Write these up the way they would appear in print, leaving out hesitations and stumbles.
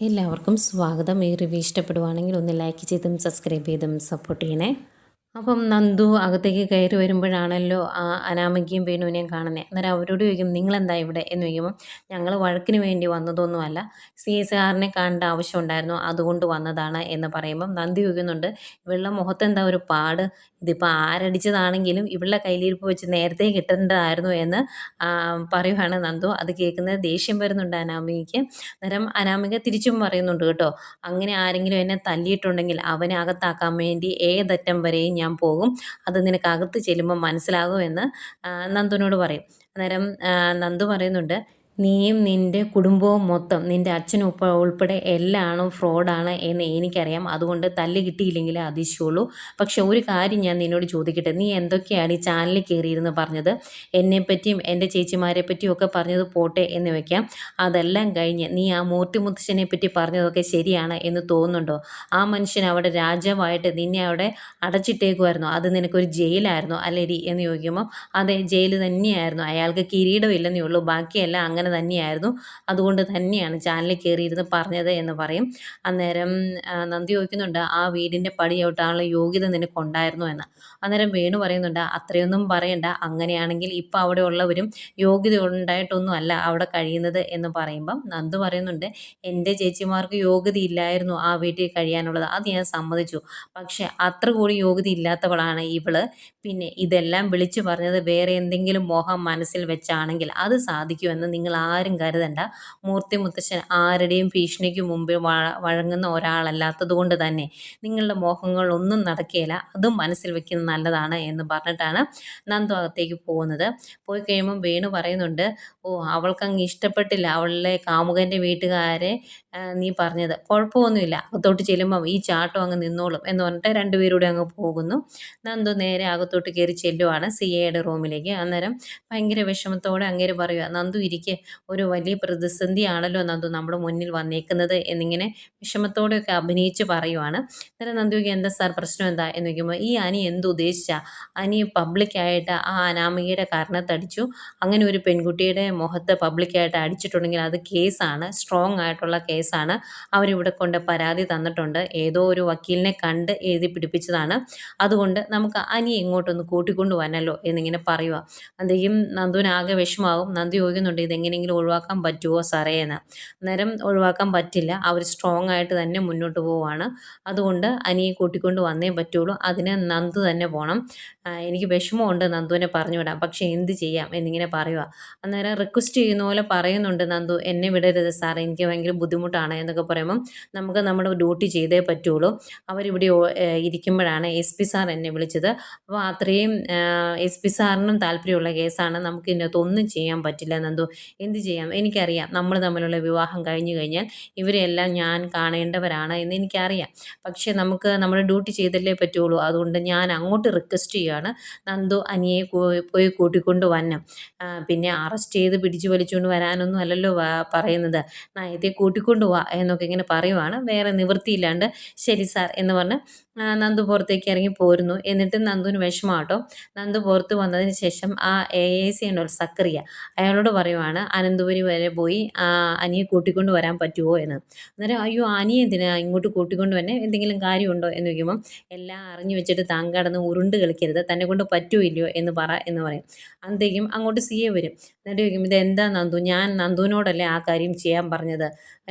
എല്ലാവർക്കും സ്വാഗതം. ഈ റിവ്യൂ ഇഷ്ടപ്പെടുവാണെങ്കിൽ ഒന്ന് ലൈക്ക് ചെയ്തും സബ്സ്ക്രൈബ് ചെയ്തും സപ്പോർട്ട് ചെയ്യണേ. അപ്പം നന്ദു അകത്തേക്ക് കയറി വരുമ്പോഴാണല്ലോ അനാമികയും വേണുവിനെയും കാണുന്നത്. അന്നേരം അവരോട് ചോദിക്കും, നിങ്ങളെന്താ ഇവിടെ എന്ന് ചോദിക്കുമ്പോൾ, ഞങ്ങൾ വഴക്കിന് വേണ്ടി വന്നതൊന്നുമല്ല, CSRനെ കാണേണ്ട ആവശ്യം ഉണ്ടായിരുന്നു, അതുകൊണ്ട് വന്നതാണ് എന്ന് പറയുമ്പം നന്ദി ചോദിക്കുന്നുണ്ട്, ഇവളുടെ മുഖത്തെന്താ ഒരു പാട്, ഇതിപ്പോൾ ആരടിച്ചതാണെങ്കിലും ഇവളുടെ കയ്യിലിരിപ്പ് വെച്ച് നേരത്തെ കിട്ടേണ്ടതായിരുന്നു എന്ന് പറയുവാണ് നന്ദു. അത് കേൾക്കുന്നത് ദേഷ്യം വരുന്നുണ്ട് അനാമികയ്ക്ക്. അന്നേരം അനാമിക തിരിച്ചും പറയുന്നുണ്ട് കേട്ടോ, അങ്ങനെ ആരെങ്കിലും എന്നെ തല്ലിയിട്ടുണ്ടെങ്കിൽ അവനെ അകത്താക്കാൻ വേണ്ടി ഏതറ്റം വരെയും ഞാൻ പോകും, അത് നിനക്ക് അകത്ത് ചെല്ലുമ്പോൾ മനസ്സിലാകുമെന്ന് നന്ദുവിനോട് പറയും. അന്നേരം നന്ദു പറയുന്നുണ്ട്, നീയും നിൻ്റെ കുടുംബവും മൊത്തം നിൻ്റെ അച്ഛനും ഉൾപ്പെടെ എല്ലാണും ഫ്രോഡാണ് എന്ന് എനിക്കറിയാം, അതുകൊണ്ട് തല്ല് കിട്ടിയില്ലെങ്കിലേ അതിശയുള്ളൂ. പക്ഷെ ഒരു കാര്യം ഞാൻ നിന്നോട് ചോദിക്കട്ടെ, നീ എന്തൊക്കെയാണ് ഈ ചാനലിൽ കയറിയിരുന്ന് പറഞ്ഞത്? എന്നെപ്പറ്റിയും എൻ്റെ ചേച്ചിമാരെ പറ്റിയും ഒക്കെ പറഞ്ഞത് പോട്ടെ എന്ന് വെക്കാം, അതെല്ലാം കഴിഞ്ഞ് നീ ആ മൂർത്തി മുത്തശ്ശനെ പറ്റി പറഞ്ഞതൊക്കെ ശരിയാണ് എന്ന് തോന്നുന്നുണ്ടോ? ആ മനുഷ്യൻ അവിടെ രാജാവായിട്ട് നിന്നെ അവിടെ അടച്ചിട്ടേക്കുമായിരുന്നു, അത് നിനക്കൊരു ജയിലായിരുന്നു അല്ലേടി എന്ന് ചോദിക്കുമ്പോൾ, അതെ ജയിൽ തന്നെയായിരുന്നു, അയാൾക്ക് കിരീടമില്ലെന്നേ ഉള്ളൂ, ബാക്കിയെല്ലാം അങ്ങനെ തന്നെയായിരുന്നു, അതുകൊണ്ട് തന്നെയാണ് ചാനലിൽ കയറിയിരുന്ന് പറഞ്ഞത് എന്ന് പറയും. അന്നേരം നന്ദി ചോദിക്കുന്നുണ്ട്, ആ വീടിൻ്റെ പടി ചവിട്ടാനുള്ള യോഗ്യത നിനക്കുണ്ടായിരുന്നു എന്ന്. അന്നേരം വേണു പറയുന്നുണ്ട്, അത്രയൊന്നും പറയണ്ട, അങ്ങനെയാണെങ്കിൽ ഇപ്പം അവിടെ ഉള്ളവരും യോഗ്യത ഉണ്ടായിട്ടൊന്നും അല്ല അവിടെ കഴിയുന്നത് എന്ന് പറയുമ്പം നന്ദു പറയുന്നുണ്ട്, എൻ്റെ ചേച്ചിമാർക്ക് യോഗ്യത ഇല്ലായിരുന്നു ആ വീട്ടിൽ കഴിയാനുള്ളത്, അത് ഞാൻ സമ്മതിച്ചു, പക്ഷെ അത്ര കൂടി യോഗ്യത ഇല്ലാത്തവളാണ് ഇവള്. പിന്നെ ഇതെല്ലാം വിളിച്ചു പറഞ്ഞത് വേറെ എന്തെങ്കിലും മോഹം മനസ്സിൽ വെച്ചാണെങ്കിൽ അത് സാധിക്കുമെന്ന് നിങ്ങൾ ആരും കരുതണ്ട. മൂർത്തി മുത്തശ്ശൻ ആരുടെയും ഭീഷണിക്ക് മുമ്പിൽ വഴങ്ങുന്ന ഒരാളല്ലാത്തത് കൊണ്ട് തന്നെ നിങ്ങളുടെ മോഹങ്ങളൊന്നും നടക്കുകയില്ല, അതും മനസ്സിൽ വെക്കുന്നത് നല്ലതാണ് എന്ന് പറഞ്ഞിട്ടാണ് നന്ദു അകത്തേക്ക് പോകുന്നത്. പോയി കഴിയുമ്പം വേണു പറയുന്നുണ്ട്, ഓ അവൾക്കങ്ങ് ഇഷ്ടപ്പെട്ടില്ല അവളുടെ കാമുകൻ്റെ വീട്ടുകാരെ നീ പറഞ്ഞത്, കുഴപ്പമൊന്നുമില്ല, അകത്തോട്ട് ചെല്ലുമ്പം ഈ ചാട്ടം അങ്ങ് നിന്നോളും എന്ന് പറഞ്ഞിട്ട് രണ്ടുപേരൂടെ അങ്ങ് പോകുന്നു. നന്ദു നേരെ അകത്തോട്ട് കയറി ചെല്ലുവാണ് CAയുടെ റൂമിലേക്ക്. അന്നേരം ഭയങ്കര വിഷമത്തോടെ അങ്ങേര് പറയുക, നന്ദു ഇരിക്കെ, ഒരു വലിയ പ്രതിസന്ധിയാണല്ലോ നന്ദു നമ്മുടെ മുന്നിൽ വന്നേക്കുന്നത് എന്നിങ്ങനെ വിഷമത്തോടെയൊക്കെ അഭിനയിച്ച് പറയുവാണ്. അന്നേരം നന്ദുവിക്ക്, എന്താ സാർ പ്രശ്നം എന്താ എന്ന് ചോദിക്കുമ്പോൾ, ഈ അനി എന്ത് ഉദ്ദേശിച്ചാ, അനി പബ്ലിക്കായിട്ട് ആ അനാമികയുടെ കാരണത്തടിച്ചു, അങ്ങനെ ഒരു പെൺകുട്ടിയുടെ മുഖത്ത് പബ്ലിക്കായിട്ട് അടിച്ചിട്ടുണ്ടെങ്കിൽ അത് കേസാണ്, സ്ട്രോങ് ആയിട്ടുള്ള കേസാണ്, അവരിവിടെ കൊണ്ട് പരാതി തന്നിട്ടുണ്ട്, ഏതോ ഒരു വക്കീലിനെ കണ്ട് എഴുതി പിടിപ്പിച്ചതാണ്, അതുകൊണ്ട് നമുക്ക് അനിയെ ഇങ്ങോട്ടൊന്ന് കൂട്ടിക്കൊണ്ട് വന്നല്ലോ എന്നിങ്ങനെ പറയുക. അതെയും നന്ദുവിനാകെ വിഷമാകും. നന്ദു ചോദിക്കുന്നുണ്ട്, ഇതെങ്ങനെയെങ്കിലും ഒഴിവാക്കാൻ പറ്റുമോ സാറേ എന്ന്. അന്നേരം ഒഴിവാക്കാൻ പറ്റില്ല, അവർ സ്ട്രോങ് ആയിട്ട് തന്നെ മുന്നോട്ട് പോവുകയാണ്, അതുകൊണ്ട് അനിയെ കൂട്ടിക്കൊണ്ട് വന്നേ പറ്റുള്ളൂ, അതിന് നന്ദു തന്നെ പോകണം, എനിക്ക് വിഷമമുണ്ട് നന്ദുവിനെ പറഞ്ഞു വിടാം, പക്ഷേ എന്ത് ചെയ്യാം എന്നിങ്ങനെ പറയുക. അന്നേരം റിക്വസ്റ്റ് ചെയ്യുന്ന പോലെ പറയുന്നുണ്ട് നന്ദു, എന്നെ വിടരുത് സാറേ, എനിക്ക് ഭയങ്കര ബുദ്ധിമുട്ടാണ് എന്നൊക്കെ പറയുമ്പം, നമുക്ക് നമ്മുടെ ഡ്യൂട്ടി ചെയ്തേ പറ്റുള്ളൂ, അവരിവിടെ ഇരിക്കുമ്പോഴാണ് SP സാർ എന്നെ വിളിച്ചത്, അപ്പോൾ അത്രയും SP സാറിനും താല്പര്യമുള്ള കേസാണ്, നമുക്ക് ഇതിനകത്ത് ഒന്നും ചെയ്യാൻ പറ്റില്ല നന്ദു, എന്ത് ചെയ്യാം, എനിക്കറിയാം നമ്മൾ തമ്മിലുള്ള വിവാഹം കഴിഞ്ഞു കഴിഞ്ഞാൽ ഇവരെല്ലാം ഞാൻ കാണേണ്ടവരാണ് എന്ന് എനിക്കറിയാം, പക്ഷേ നമുക്ക് നമ്മുടെ ഡ്യൂട്ടി ചെയ്തല്ലേ പറ്റുള്ളൂ, അതുകൊണ്ട് ഞാൻ അങ്ങോട്ട് റിക്വസ്റ്റ് ചെയ്യുകയാണ്, നന്ദു അനിയെ പോയി കൂട്ടിക്കൊണ്ട് വരണം, പിന്നെ അറസ്റ്റ് ചെയ്ത് പിടിച്ചു വലിച്ചുകൊണ്ട് വരാനൊന്നും അല്ലല്ലോ പറയുന്നത്, നയത്തെ കൂട്ടിക്കൊണ്ട് പോവാ എന്നൊക്കെ ഇങ്ങനെ പറയുവാണ്. വേറെ നിവൃത്തിയില്ലാണ്ട് ശരി സാർ എന്ന് പറഞ്ഞ് നന്ദു പുറത്തേക്ക് ഇറങ്ങി പോരുന്നു. എന്നിട്ട് നന്ദുവിന് വിഷമാട്ടോ. നന്ദു പുറത്ത് വന്നതിന് ശേഷം ആ AIC ഉണ്ടല്ലോ സക്കറിയ, അയാളോട് പറയുവാണ്, അനന്തപുരി വരെ പോയി അനിയെ കൂട്ടിക്കൊണ്ട് വരാൻ പറ്റുമോ എന്ന്. അന്നേരം, അയ്യോ അനിയെ എന്തിനാ ഇങ്ങോട്ട് കൂട്ടിക്കൊണ്ട് വന്നെ, എന്തെങ്കിലും കാര്യമുണ്ടോ എന്ന് ചോദിക്കുമ്പം, എല്ലാം അറിഞ്ഞു വെച്ചിട്ട് താൻ കടന്ന് ഉരുണ്ട് കളിക്കരുത്, തന്നെ കൊണ്ട് പറ്റുമോ ഇല്ലയോ എന്ന് പറയും. അന്നേക്കും അങ്ങോട്ട് CA വരും. എന്നിട്ട് ചോദിക്കും, ഇതെന്താ നന്ദു, ഞാൻ നന്ദുവിനോടല്ലേ ആ കാര്യം ചെയ്യാൻ പറഞ്ഞത്,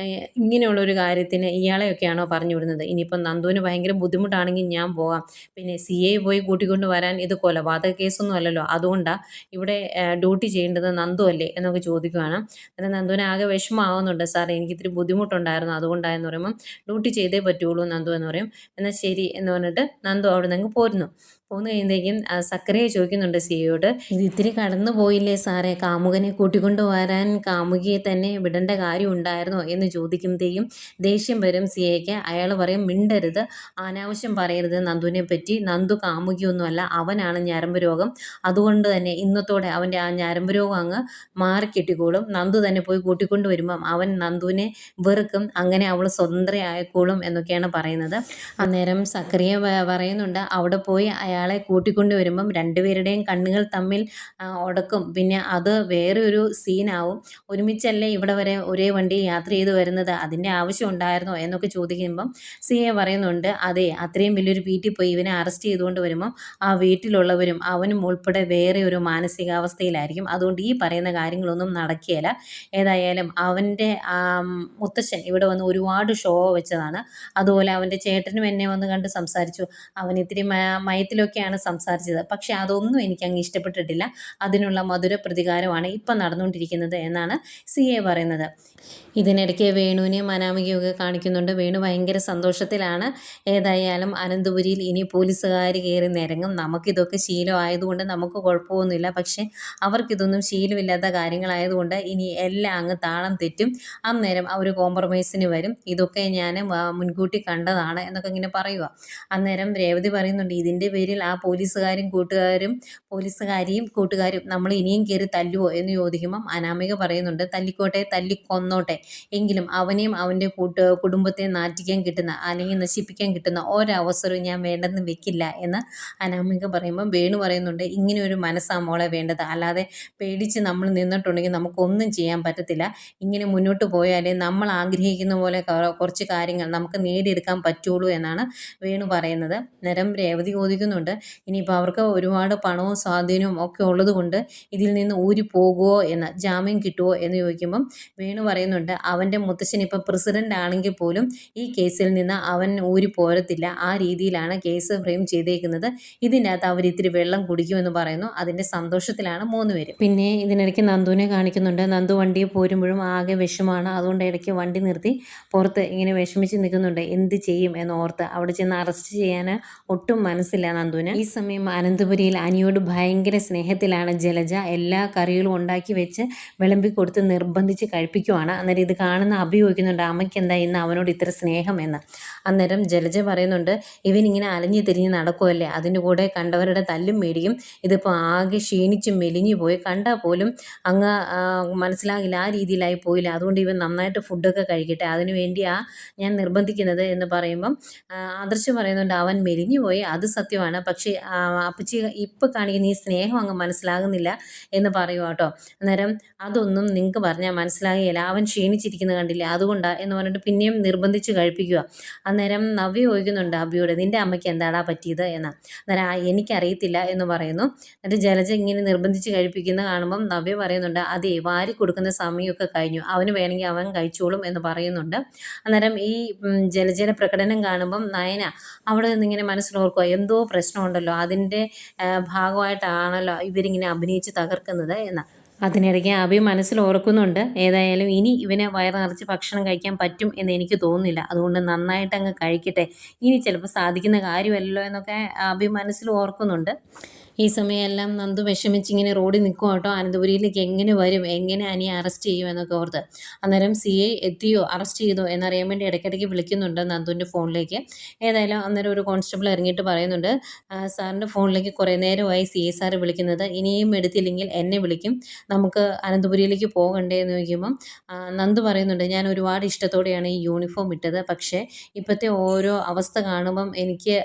ഇങ്ങനെയുള്ളൊരു കാര്യത്തിന് ഇയാളെയൊക്കെയാണോ പറഞ്ഞു വിടുന്നത്, ഇനിയിപ്പം നന്ദുവിന് ഭയങ്കര ബുദ്ധിമുട്ടാണെങ്കിൽ ഞാൻ പോകാം, പിന്നെ CA പോയി കൂട്ടിക്കൊണ്ട് വരാൻ ഇത് കൊലപാതക കേസൊന്നും അല്ലല്ലോ, അതുകൊണ്ടാണ് ഇവിടെ ഡ്യൂട്ടി ചെയ്യേണ്ടത് നന്ദു അല്ലേ എന്നൊക്കെ ചോദിക്കുകയാണ്. അന്നേരം നന്ദുവിന് ആകെ വിഷമമാവുന്നുണ്ട്, സാർ എനിക്ക് ഇത്തിരി ബുദ്ധിമുട്ടുണ്ടായിരുന്നു അതുകൊണ്ടായെന്ന് പറയുമ്പം, ഡ്യൂട്ടി ചെയ്തേ പറ്റുള്ളൂ നന്ദു എന്ന് പറയും. എന്നാൽ ശരി എന്ന് പറഞ്ഞിട്ട് നന്ദു അവിടെ നിന്ന് പോരുന്നു. പോന്നു കഴിയുമ്പോഴേക്കും സക്കറിയ ചോദിക്കുന്നുണ്ട് CAയോട്, ഇത് ഇത്തിരി കടന്നു പോയില്ലേ സാറേ, കാമുകനെ കൂട്ടിക്കൊണ്ട് വരാൻ കാമുകിയെ തന്നെ വിടേണ്ട കാര്യം ഉണ്ടായിരുന്നോ എന്ന് ചോദിക്കുമ്പോഴത്തേക്കും ദേഷ്യം വരും CAയ്ക്ക്. അയാൾ പറയും, മിണ്ടരുത്, അനാവശ്യം പറയരുത് നന്ദുവിനെ പറ്റി, നന്ദു കാമുകിയൊന്നുമല്ല, അവനാണ് ഞരമ്പ് രോഗം, അതുകൊണ്ട് തന്നെ ഇന്നത്തോടെ അവൻ്റെ ആ ഞരമ്പ് രോഗം അങ്ങ് മാറിക്കിട്ടിക്കോളും, നന്ദു തന്നെ പോയി കൂട്ടിക്കൊണ്ട് വരുമ്പം അവൻ നന്ദുവിനെ വെറുക്കും, അങ്ങനെ അവൾ സ്വതന്ത്രയായിക്കോളും എന്നൊക്കെയാണ് പറയുന്നത്. അന്നേരം സക്കറിയ പറയുന്നുണ്ട്, അവിടെ പോയി അയാൾ അയാളെ കൂട്ടിക്കൊണ്ട് വരുമ്പം രണ്ടുപേരുടെയും കണ്ണുകൾ തമ്മിൽ ഉടക്കും. പിന്നെ അത് വേറെ ഒരു സീനാവും. ഒരുമിച്ചല്ലേ ഇവിടെ വരെ ഒരേ വണ്ടി യാത്ര ചെയ്ത് വരുന്നത്, അതിൻ്റെ ആവശ്യം ഉണ്ടായിരുന്നോ എന്നൊക്കെ ചോദിക്കുമ്പം സിയെ പറയുന്നുണ്ട്, അതെ, അത്രയും വലിയൊരു വീട്ടിൽ പോയി ഇവനെ അറസ്റ്റ് ചെയ്തുകൊണ്ട് വരുമ്പം ആ വീട്ടിലുള്ളവരും അവനും ഉൾപ്പെടെ വേറെ ഒരു മാനസികാവസ്ഥയിലായിരിക്കും. അതുകൊണ്ട് ഈ പറയുന്ന കാര്യങ്ങളൊന്നും നടക്കുകയില്ല. ഏതായാലും അവൻ്റെ മുത്തശ്ശൻ ഇവിടെ വന്ന് ഒരുപാട് ഷോ വെച്ചതാണ്. അതുപോലെ അവൻ്റെ ചേട്ടനും എന്നെ വന്ന് കണ്ട് സംസാരിച്ചു. അവൻ ഇത്തിരി മയത്തിലൊക്കെയാണ് സംസാരിച്ചത്. പക്ഷേ അതൊന്നും എനിക്കങ്ങ് ഇഷ്ടപ്പെട്ടിട്ടില്ല. അതിനുള്ള മധുര പ്രതികാരമാണ് ഇപ്പം നടന്നുകൊണ്ടിരിക്കുന്നത് എന്നാണ് സിയെ പറയുന്നത്. ഇതിനിടയ്ക്ക് വേണുവിനെയും അനാമികയൊക്കെ കാണിക്കുന്നുണ്ട്. വേണു ഭയങ്കര സന്തോഷത്തിലാണ്. ഏതായാലും അനന്തപുരിയിൽ ഇനി പോലീസുകാർ കയറി നിരങ്ങും. നമുക്കിതൊക്കെ ശീലമായതുകൊണ്ട് നമുക്ക് കുഴപ്പമൊന്നുമില്ല. പക്ഷേ അവർക്കിതൊന്നും ശീലമില്ലാത്ത കാര്യങ്ങളായതുകൊണ്ട് ഇനി എല്ലാം അങ്ങ് താളം തെറ്റും. അന്നേരം അവർ കോംപ്രമൈസിന് വരും. ഇതൊക്കെ ഞാൻ മുൻകൂട്ടി കണ്ടതാണ് എന്നൊക്കെ ഇങ്ങനെ പറയുക. അന്നേരം രേവതി പറയുന്നുണ്ട്, ഇതിൻ്റെ പേരിൽ ആ പോലീസുകാരിയും കൂട്ടുകാരും നമ്മൾ ഇനിയും കയറി തല്ലുവോ എന്ന് ചോദിക്കുമ്പം അനാമിക പറയുന്നുണ്ട്, തല്ലിക്കോട്ടെ, തല്ലിക്കൊന്നോട്ടെ, എങ്കിലും അവനെയും അവൻ്റെ കുടുംബത്തെ നാറ്റിക്കാൻ കിട്ടുന്ന അല്ലെങ്കിൽ നശിപ്പിക്കാൻ കിട്ടുന്ന ഒരവസരവും ഞാൻ വേണ്ടെന്ന് വെക്കില്ല എന്ന് അനാമിക പറയുമ്പം വേണു പറയുന്നുണ്ട്, ഇങ്ങനെ ഒരു മനസ്സാ മോളെ വേണ്ടത്, അല്ലാതെ പേടിച്ച് നമ്മൾ നിന്നിട്ടുണ്ടെങ്കിൽ നമുക്കൊന്നും ചെയ്യാൻ പറ്റത്തില്ല. ഇങ്ങനെ മുന്നോട്ട് പോയാലേ നമ്മൾ ആഗ്രഹിക്കുന്ന പോലെ കുറച്ച് കാര്യങ്ങൾ നമുക്ക് നേടിയെടുക്കാൻ പറ്റുള്ളൂ എന്നാണ് വേണു പറയുന്നത്. നേരം രേവതി ചോദിക്കുന്നുണ്ട്, ഇനിയിപ്പോൾ അവർക്ക് ഒരുപാട് പണവും സ്വാധീനവും ഒക്കെ ഉള്ളത് കൊണ്ട് ഇതിൽ നിന്ന് ഊരി പോകുമോ എന്ന്, ജാമ്യം കിട്ടുമോ എന്ന് ചോദിക്കുമ്പം വേണു പറയുന്നുണ്ട്, അവൻ്റെ മുത്തശ്ശൻ ഇപ്പം പ്രസിഡൻ്റ് ആണെങ്കിൽ പോലും ഈ കേസിൽ നിന്ന് അവൻ ഊരി പോരത്തില്ല. ആ രീതിയിലാണ് കേസ് ഫ്രെയിം ചെയ്തേക്കുന്നത്. ഇതിൻ്റെ അകത്ത് അവർ ഇത്തിരി വെള്ളം കുടിക്കുമെന്ന് പറയുന്നു. അതിൻ്റെ സന്തോഷത്തിലാണ് 3 പേരും. പിന്നെ ഇതിനിടയ്ക്ക് നന്ദുവിനെ കാണിക്കുന്നുണ്ട്. നന്ദു വണ്ടിയിൽ പോരുമ്പോഴും ആകെ വിഷമാണ്. അതുകൊണ്ട് ഇടയ്ക്ക് വണ്ടി നിർത്തി പുറത്ത് ഇങ്ങനെ വിഷമിച്ച് നിൽക്കുന്നുണ്ട്. എന്ത് ചെയ്യും എന്നോർത്ത് അവിടെ ചെന്ന് അറസ്റ്റ് ചെയ്യാൻ ഒട്ടും മനസ്സില്ല നന്ദുവിന്. ഈ സമയം അനന്തപുരിയിൽ അനിയോട് ഭയങ്കര സ്നേഹത്തിലാണ് ജലജ. എല്ലാ കറികളും ഉണ്ടാക്കി വെച്ച് വിളമ്പി കൊടുത്ത് നിർബന്ധിച്ച് കഴിപ്പിക്കുവാണ്. അന്നേരം ഇത് കാണുന്ന അഭി ചോദിക്കുന്നുണ്ട്, അമ്മയ്ക്ക് എന്താ ഇന്ന് അവനോട് ഇത്ര സ്നേഹം എന്ന്. അന്നേരം ജലജ പറയുന്നുണ്ട്, ഇവനിങ്ങനെ അലഞ്ഞു തിരിഞ്ഞ് നടക്കുമല്ലേ, അതിൻ്റെ കൂടെ കണ്ടവരുടെ തല്ലും മേടിക്കും. ഇതിപ്പോൾ ആകെ ക്ഷീണിച്ച് മെലിഞ്ഞു പോയി, കണ്ടാൽ പോലും അങ്ങ് മനസ്സിലാകില്ല, ആ രീതിയിലായി പോയില്ല. അതുകൊണ്ട് ഇവൻ നന്നായിട്ട് ഫുഡൊക്കെ കഴിക്കട്ടെ, അതിനു വേണ്ടിയാണ് ഞാൻ നിർബന്ധിക്കുന്നത് എന്ന് പറയുമ്പം ആദർശ് പറയുന്നുണ്ട്, അവൻ മെലിഞ്ഞു പോയി, അത് സത്യമാണ്. പക്ഷേ അപ്പച്ചി ഇപ്പം കാണിക്കുന്ന ഈ സ്നേഹം അങ്ങ് മനസ്സിലാകുന്നില്ല എന്ന് പറയുക കേട്ടോ. അന്നേരം അതൊന്നും നിങ്ങൾക്ക് പറഞ്ഞാൽ മനസ്സിലാകുകയില്ല, അവൻ ക്ഷീണിച്ചിരിക്കുന്നത് കണ്ടില്ലേ, അതുകൊണ്ടാണ് എന്ന് പറഞ്ഞിട്ട് പിന്നെയും നിർബന്ധിച്ച് കഴിപ്പിക്കുക. അന്നേരം നവ്യ ചോദിക്കുന്നുണ്ട് അബിയോട്, നിൻ്റെ അമ്മയ്ക്ക് എന്താടാ പറ്റിയത് എന്ന്. അന്നേരം എനിക്കറിയത്തില്ല എന്ന് പറയുന്നു. എന്നിട്ട് ജലജ ഇങ്ങനെ നിർബന്ധിച്ച് കഴിപ്പിക്കുന്ന കാണുമ്പം നവ്യ പറയുന്നുണ്ട്, അതേ, വാരി കൊടുക്കുന്ന സമയമൊക്കെ കഴിഞ്ഞു, അവന് വേണമെങ്കിൽ അവൻ കഴിച്ചോളും എന്ന് പറയുന്നുണ്ട്. അന്നേരം ഈ ജലജയുടെ പ്രകടനം കാണുമ്പം നയന അവിടെ നിന്നിങ്ങനെ മനസ്സിലോർക്കുക, എന്തോ പ്രശ്നമുണ്ടല്ലോ, അതിൻ്റെ ഭാഗമായിട്ടാണല്ലോ ഇവരിങ്ങനെ അഭിനയിച്ച് തകർക്കുന്നത് എന്ന്. അതിനിടയ്ക്ക് അഭി മനസ്സിൽ ഓർക്കുന്നുണ്ട്, ഏതായാലും ഇനി ഇവനെ വയറ് നിറച്ച് ഭക്ഷണം കഴിക്കാൻ പറ്റും എന്ന് എനിക്ക് തോന്നുന്നില്ല, അതുകൊണ്ട് നന്നായിട്ട് അങ്ങ് കഴിക്കട്ടെ, ഇനി ചിലപ്പോൾ സാധിക്കുന്ന കാര്യമല്ലല്ലോ എന്നൊക്കെ അഭി മനസ്സിൽ ഓർക്കുന്നുണ്ട്. ഈ സമയമെല്ലാം നന്ദു വിഷമിച്ചിങ്ങനെ റോഡിൽ നിൽക്കും കേട്ടോ. അനന്തപുരിയിലേക്ക് എങ്ങനെ വരും, എങ്ങനെ അനിയെ അറസ്റ്റ് ചെയ്യും എന്നൊക്കെ ഓർത്ത്. അന്നേരം CI എത്തിയോ, അറസ്റ്റ് ചെയ്തോ എന്നറിയാൻ വേണ്ടി ഇടയ്ക്കിടയ്ക്ക് വിളിക്കുന്നുണ്ട് നന്ദുവിൻ്റെ ഫോണിലേക്ക്. ഏതായാലും അന്നേരം ഒരു കോൺസ്റ്റബിൾ ഇറങ്ങിയിട്ട് പറയുന്നുണ്ട്, സാറിൻ്റെ ഫോണിലേക്ക് കുറേ നേരമായി CI സാറ് വിളിക്കുന്നത്, ഇനിയും എടുത്തില്ലെങ്കിൽ എന്നെ വിളിക്കും, നമുക്ക് അനന്തപുരിയിലേക്ക് പോകണ്ടേ എന്ന് ചോദിക്കുമ്പം നന്ദു പറയുന്നുണ്ട്, ഞാൻ ഒരുപാട് ഇഷ്ടത്തോടെയാണ് ഈ യൂണിഫോം ഇട്ടത്, പക്ഷേ ഇപ്പോഴത്തെ ഓരോ അവസ്ഥ കാണുമ്പം എനിക്ക്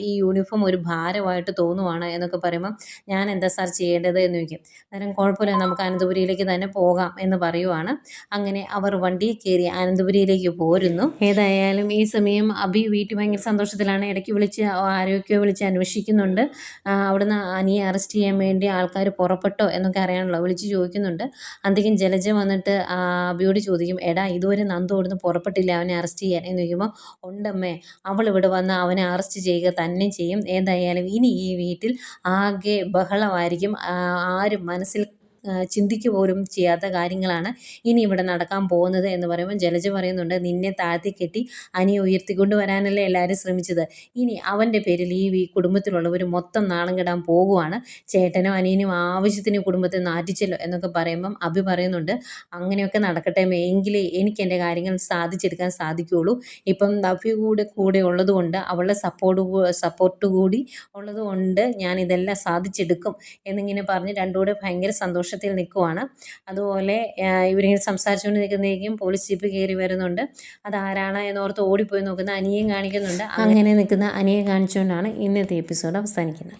ഈ യൂണിഫോം ഒരു ഭാരമായിട്ട് തോന്നുവാണ് എന്നൊക്കെ പറയുമ്പം ഞാൻ എന്താ സാർ ചെയ്യേണ്ടത് എന്ന് ചോദിക്കും. അന്നേരം കുഴപ്പമില്ല, നമുക്ക് അനന്തപുരിയിലേക്ക് തന്നെ പോകാം എന്ന് പറയുവാണ്. അങ്ങനെ അവർ വണ്ടിയിൽ കയറി അനന്തപുരിയിലേക്ക് പോരുന്നു. ഏതായാലും ഈ സമയം അഭി വീട്ടിൽ ഭയങ്കര സന്തോഷത്തിലാണ്. ഇടയ്ക്ക് വിളിച്ച് ആരോഗ്യമോ വിളിച്ച് അന്വേഷിക്കുന്നുണ്ട്. അവിടുന്ന് അനിയെ അറസ്റ്റ് ചെയ്യാൻ വേണ്ടി ആൾക്കാർ പുറപ്പെട്ടോ എന്നൊക്കെ അറിയാനുള്ള വിളിച്ച് ചോദിക്കുന്നുണ്ട്. അന്തിക്കും ജലജ വന്നിട്ട് അഭിയോട് ചോദിക്കും, എടാ, ഇതുവരെ നന്ദു അവിടുന്ന് പുറപ്പെട്ടില്ല അവനെ അറസ്റ്റ് ചെയ്യാൻ എന്ന് ചോദിക്കുമ്പോൾ, ഉണ്ടമ്മേ, അവൾ ഇവിടെ വന്ന് അവനെ അറസ്റ്റ് ചെയ്യുക തന്നെ ചെയ്യും. ഏതായാലും ഇനി ഈ വീട്ടിൽ ആകെ ബഹളമായിരിക്കും. ആരും മനസ്സിൽ ചിന്തിക്കുക പോലും ചെയ്യാത്ത കാര്യങ്ങളാണ് ഇനി ഇവിടെ നടക്കാൻ പോകുന്നത് എന്ന് പറയുമ്പോൾ ജലജ പറയുന്നുണ്ട്, നിന്നെ താഴ്ത്തി കെട്ടി അനിയെ ഉയർത്തിക്കൊണ്ട് വരാനല്ലേ എല്ലാവരും ശ്രമിച്ചത്, ഇനി അവൻ്റെ പേരിൽ ഈ കുടുംബത്തിലുള്ളവർ മൊത്തം നാണം കെടാൻ പോകുവാണ്, ചേട്ടനും അനിയനും ആവശ്യത്തിന് കുടുംബത്തെ നാറ്റിച്ചല്ലോ എന്നൊക്കെ പറയുമ്പം അഭി പറയുന്നുണ്ട്, അങ്ങനെയൊക്കെ നടക്കട്ടെ, എങ്കിലേ എനിക്ക് എൻ്റെ കാര്യങ്ങൾ സാധിച്ചെടുക്കാൻ സാധിക്കുകയുള്ളൂ. ഇപ്പം നവ്യ കൂടെ ഉള്ളത് കൊണ്ട്, അവളുടെ സപ്പോർട്ട് കൂടി ഉള്ളത് കൊണ്ട് ഞാൻ ഇതെല്ലാം സാധിച്ചെടുക്കും എന്നിങ്ങനെ പറഞ്ഞ് രണ്ടുകൂടെ ഭയങ്കര സന്തോഷത്തിൽ സന്തോഷത്തിൽ നിൽക്കുവാണ്. അതുപോലെ ഇവരിങ്ങനെ സംസാരിച്ചുകൊണ്ട് നിൽക്കുന്നതായിരിക്കും പോലീസ് ജീപ്പ് കയറി വരുന്നുണ്ട്. അതാരാണ് എന്നോർത്ത് ഓടിപ്പോയി നോക്കുന്ന അനിയൻ കാണിക്കുന്നുണ്ട്. അങ്ങനെ നിൽക്കുന്ന അനിയെ കാണിച്ചുകൊണ്ടാണ് ഇന്നത്തെ എപ്പിസോഡ് അവസാനിക്കുന്നത്.